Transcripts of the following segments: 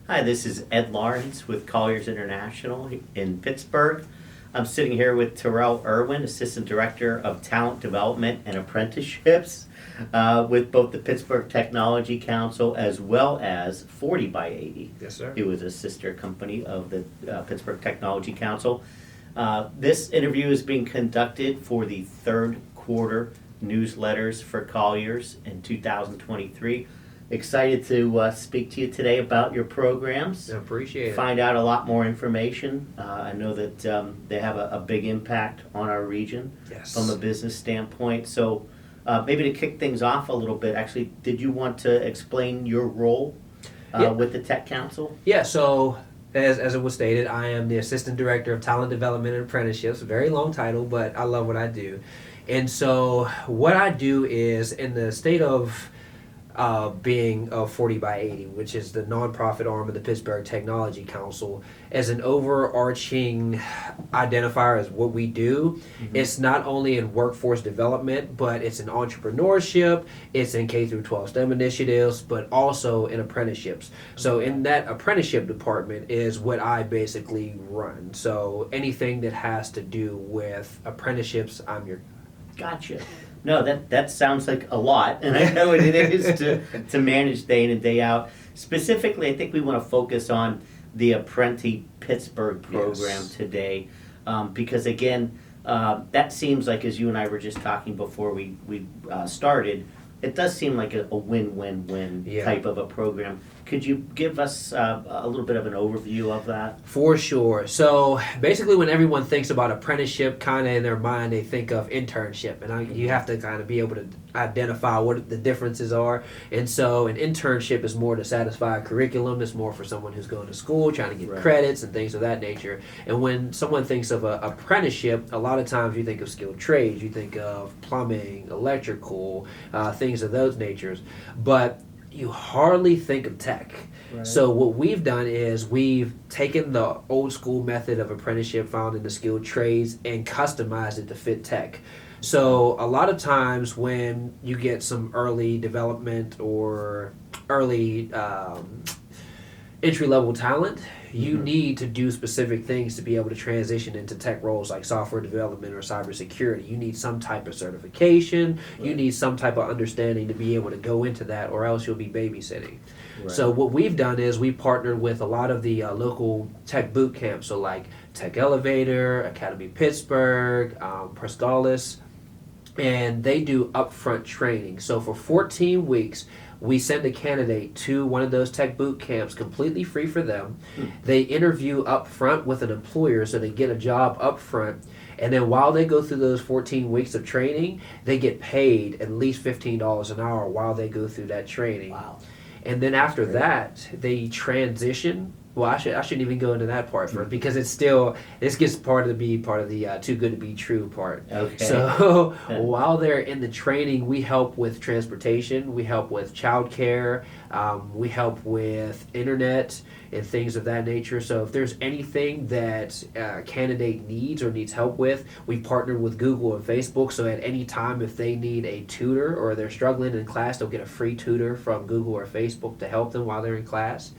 Hi, this is Ed Lawrence with Colliers International in Pittsburgh. I'm sitting here with Tarelle Irwin, Assistant Director of Talent Development and Apprenticeships with both the Pittsburgh Technology Council as well as 40x80. Yes, sir. It was a sister company of the Pittsburgh Technology Council. This interview is being conducted for the third quarter newsletters for Colliers in 2023. Excited to speak to you today about your programs. I appreciate it. Find out a lot more information. I know that they have a big impact on our region from a business standpoint. So maybe to kick things off a little bit, actually, did you want to explain your role with the Tech Council? Yeah, so as it was stated, I am the Assistant Director of Talent Development and Apprenticeships. A very long title, but I love what I do. And so what I do is in the state of being 40x80, which is the nonprofit arm of the Pittsburgh Technology Council, as an overarching identifier as what we do. Mm-hmm. It's not only in workforce development, but it's in entrepreneurship, it's in K through 12 STEM initiatives, but also in apprenticeships. So in that apprenticeship department is what I basically run. So anything that has to do with apprenticeships, I'm your... Gotcha. No, that sounds like a lot, and I know what it is to manage day in and day out. Specifically, I think we want to focus on the Apprenti Pittsburgh program today, because again, that seems like, as you and I were just talking before we started, it does seem like a win-win-win type of a program. Could you give us a little bit of an overview of that? For sure. So basically when everyone thinks about apprenticeship, kind of in their mind, they think of internship. And you have to kind of be able to identify what the differences are. And so an internship is more to satisfy a curriculum. It's more for someone who's going to school, trying to get credits and things of that nature. And when someone thinks of an apprenticeship, a lot of times you think of skilled trades. You think of plumbing, electrical, things of those natures. But you hardly think of tech. Right. So what we've done is we've taken the old school method of apprenticeship found in the skilled trades and customized it to fit tech. So a lot of times when you get some early development or early entry-level talent, you need to do specific things to be able to transition into tech roles like software development or cybersecurity. You need some type of certification. Right. You need some type of understanding to be able to go into that, or else you'll be babysitting. Right. So what we've done is we partnered with a lot of the local tech boot camps, so like Tech Elevator, Academy Pittsburgh, Prescalis, and they do upfront training. So for 14 weeks, we send a candidate to one of those tech boot camps completely free for them. They interview up front with an employer, so they get a job up front. And then while they go through those 14 weeks of training, they get paid at least $15 an hour while they go through that training. Wow. And then after that, they transition. Well, I shouldn't even go into that part first, because it's still, this gets part of the too good to be true part. Okay. So while they're in the training, we help with transportation, we help with childcare, we help with internet and things of that nature. So if there's anything that a candidate needs or needs help with, we partner with Google and Facebook. So at any time, if they need a tutor or they're struggling in class, they'll get a free tutor from Google or Facebook to help them while they're in class.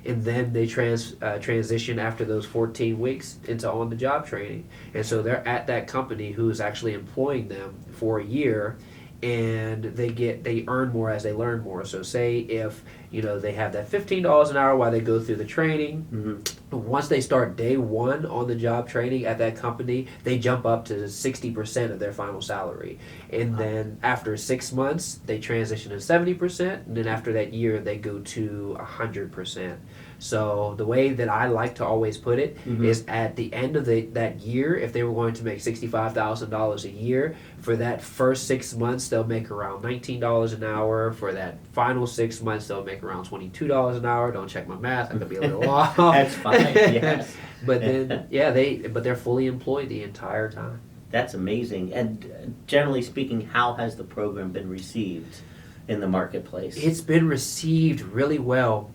And then they transition after those 14 weeks into on-the-job training. And so they're at that company who's actually employing them for a year, and they earn more as they learn more. So say if they have that $15 an hour while they go through the training, once they start day one on the job training at that company, they jump up to 60% of their final salary. And then after 6 months, they transition to 70%, and then after that year, they go to 100%. So the way that I like to always put it is at the end of that year, if they were going to make $65,000 a year, for that first 6 months, they'll make around $19 an hour. For that final 6 months, they'll make around $22 an hour. Don't check my math. I could be a little off. That's fine, yes. But then, they're fully employed the entire time. That's amazing. And generally speaking, how has the program been received in the marketplace? It's been received really well.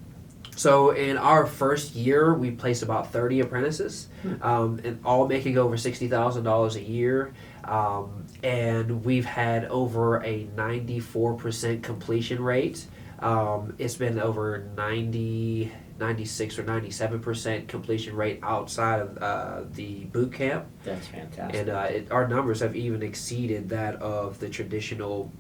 So in our first year, we placed about 30 apprentices, and all making over $60,000 a year. And we've had over a 94% completion rate It's been over 96 or 97% completion rate outside of the boot camp. That's fantastic. And our numbers have even exceeded that of the traditional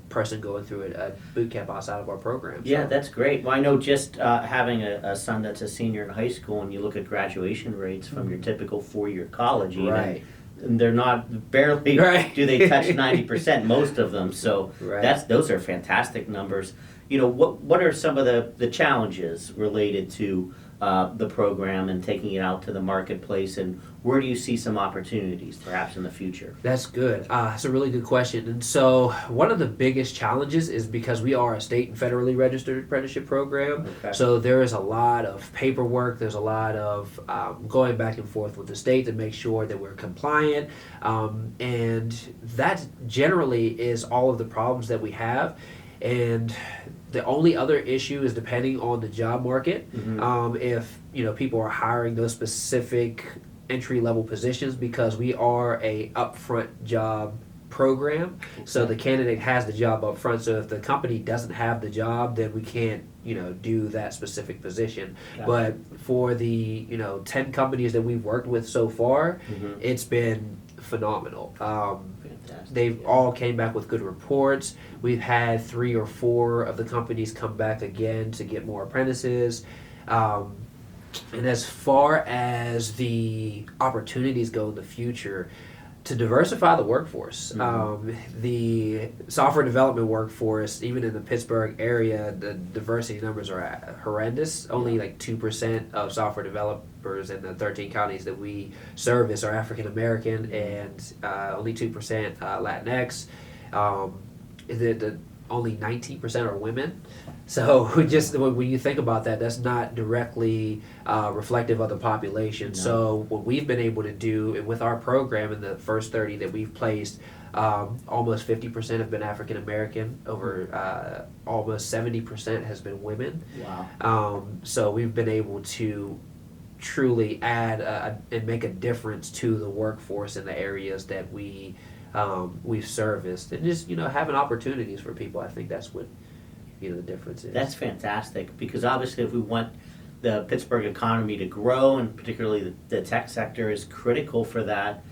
person going through a boot camp outside of our program. Yeah, that's great. Well, I know just having a son that's a senior in high school, and you look at graduation rates from your typical four-year college, even, Right. and they're not barely Right. do they touch 90%, most of them. So Right. those are fantastic numbers. What are some of the challenges related to the program and taking it out to the marketplace, and where do you see some opportunities perhaps in the future? That's good. That's a really good question. And so, one of the biggest challenges is because we are a state and federally registered apprenticeship program. Okay. So, there is a lot of paperwork, there's a lot of going back and forth with the state to make sure that we're compliant. And that generally is all of the problems that we have. And the only other issue is depending on the job market. If people are hiring those specific entry level positions, because we are a upfront job program. So the candidate has the job up front. So if the company doesn't have the job, then we can't do that specific position. Got But for the 10 companies that we've worked with so far, it's been phenomenal. Fantastic. They've all came back with good reports. We've had 3 or 4 of the companies come back again to get more apprentices. And as far as the opportunities go in the future, to diversify the workforce, the software development workforce, even in the Pittsburgh area, the diversity numbers are horrendous. Only like 2% of software developers in the 13 counties that we service are African American, and only 2% Latinx. Only 19% are women. So just when you think about that, that's not directly reflective of the population. No. So what we've been able to do with our program in the first 30 that we've placed, almost 50% have been African American. Over almost 70% has been women. Wow. So we've been able to truly add and make a difference to the workforce in the areas that we've serviced, and just having opportunities for people. I think that's what the difference is. That's fantastic, because obviously if we want the Pittsburgh economy to grow, and particularly the tech sector is critical for that,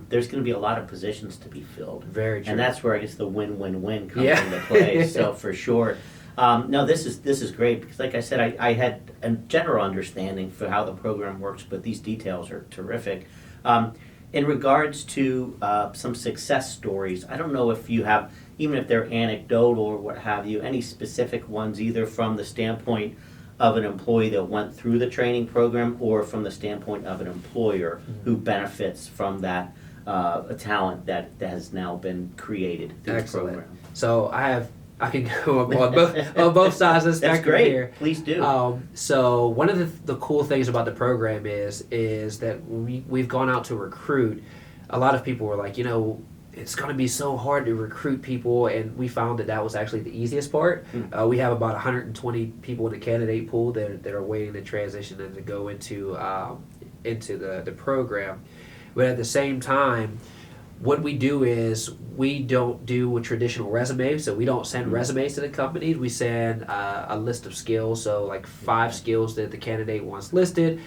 there's going to be a lot of positions to be filled. Very true. And that's where I guess the win-win-win comes Yeah. into play. So for sure. No, this is great, because like I said, I had a general understanding for how the program works, but these details are terrific. In regards to some success stories, I don't know if you have, even if they're anecdotal or what have you, any specific ones, either from the standpoint of an employee that went through the training program, or from the standpoint of an employer who benefits from that talent that has now been created through Excellent. the program. So I can go on both sides of the That's spectrum great. here. Please do. So one of the cool things about the program is that we've gone out to recruit. A lot of people were like, it's going to be so hard to recruit people, and we found that was actually the easiest part. We have about 120 people in the candidate pool that are waiting to transition and to go into the program. But at the same time, what we do is we don't do a traditional resume, so we don't send resumes to the companies. We send a list of skills, so like 5 skills that the candidate wants listed.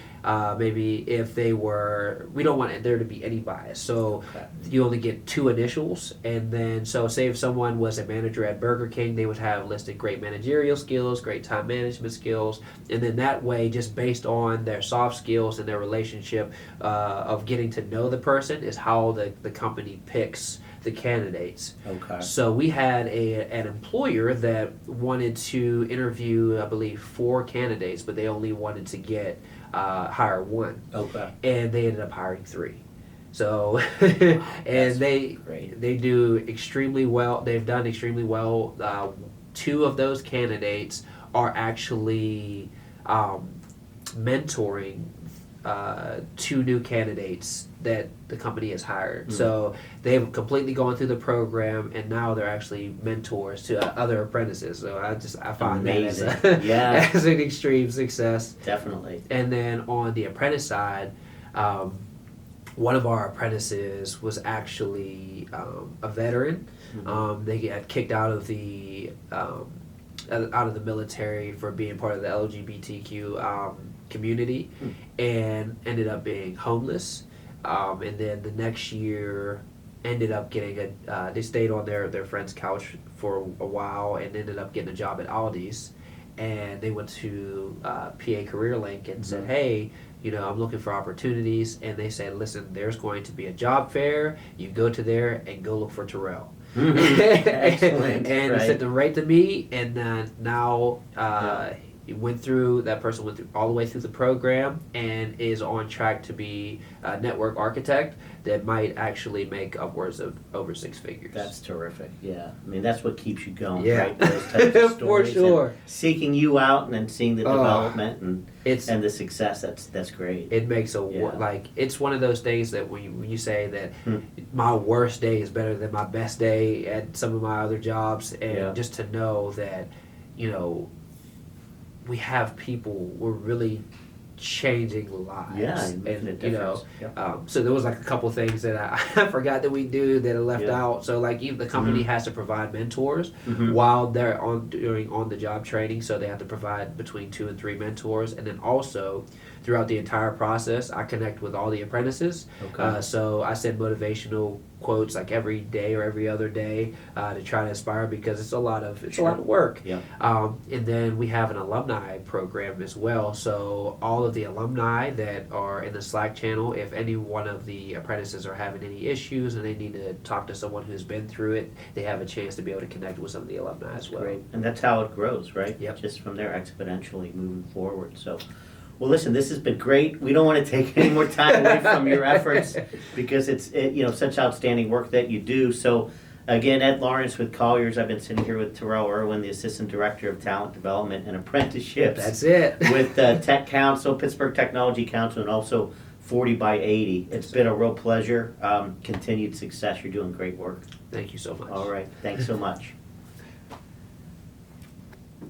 Maybe if we don't want there to be any bias, so you only get 2 initials, and then so say if someone was a manager at Burger King, they would have listed great managerial skills, great time management skills, and then that way, just based on their soft skills and their relationship of getting to know the person, is how the company picks the candidates. Okay. So we had an employer that wanted to interview, I believe, 4 candidates, but they only wanted to hire 1. Okay. And they ended up hiring 3. So, and they do extremely well. They've done extremely well. 2 of those candidates are actually mentoring 2 new candidates that the company has hired. So they've completely gone through the program, and now they're actually mentors to other apprentices. So I find Amazing. that Yeah. as an extreme success. Definitely. And then on the apprentice side, one of our apprentices was actually a veteran. They got kicked out of the out of the military for being part of the LGBTQ community, and ended up being homeless. And then the next year ended up getting they stayed on their friend's couch for a while and ended up getting a job at Aldi's. And they went to PA Career Link and said, hey, I'm looking for opportunities. And they said, listen, there's going to be a job fair. You go to there and go look for Tarelle. Excellent. And right. sent them right to me. And then now that person went through all the way through the program and is on track to be a network architect that might actually make upwards of over 6 figures. That's terrific. Yeah, I mean that's what keeps you going, Yeah. right? Those types of For stories. sure. And seeking you out and then seeing the development and It's the success. That's great. it makes Yeah. it's one of those things that when you say that my worst day is better than my best day at some of my other jobs, and just to know that we have people, we're really changing lives. Yeah, making a difference. So there was like a couple things that I forgot that we do that I left out. So like even the company has to provide mentors while they're doing on the job training. So they have to provide between 2 and 3 mentors, and then also throughout the entire process, I connect with all the apprentices. Okay. So I send motivational quotes like every day or every other day to try to inspire, because it's a lot of work. Yeah. And then we have an alumni program as well. So all of the alumni that are in the Slack channel, if any one of the apprentices are having any issues and they need to talk to someone who's been through it, they have a chance to be able to connect with some of the alumni as well. Great, and that's how it grows, right? Yep. Just from there, exponentially moving forward. So, well, listen, this has been great. We don't want to take any more time away from your efforts because it's such outstanding work that you do. So, again, Ed Lawrence with Colliers. I've been sitting here with Tarelle Irwin, the Assistant Director of Talent Development and Apprenticeships. That's it. With Tech Council, Pittsburgh Technology Council, and also 40x80. It's been a real pleasure. Continued success. You're doing great work. Thank you so much. All right. Thanks so much.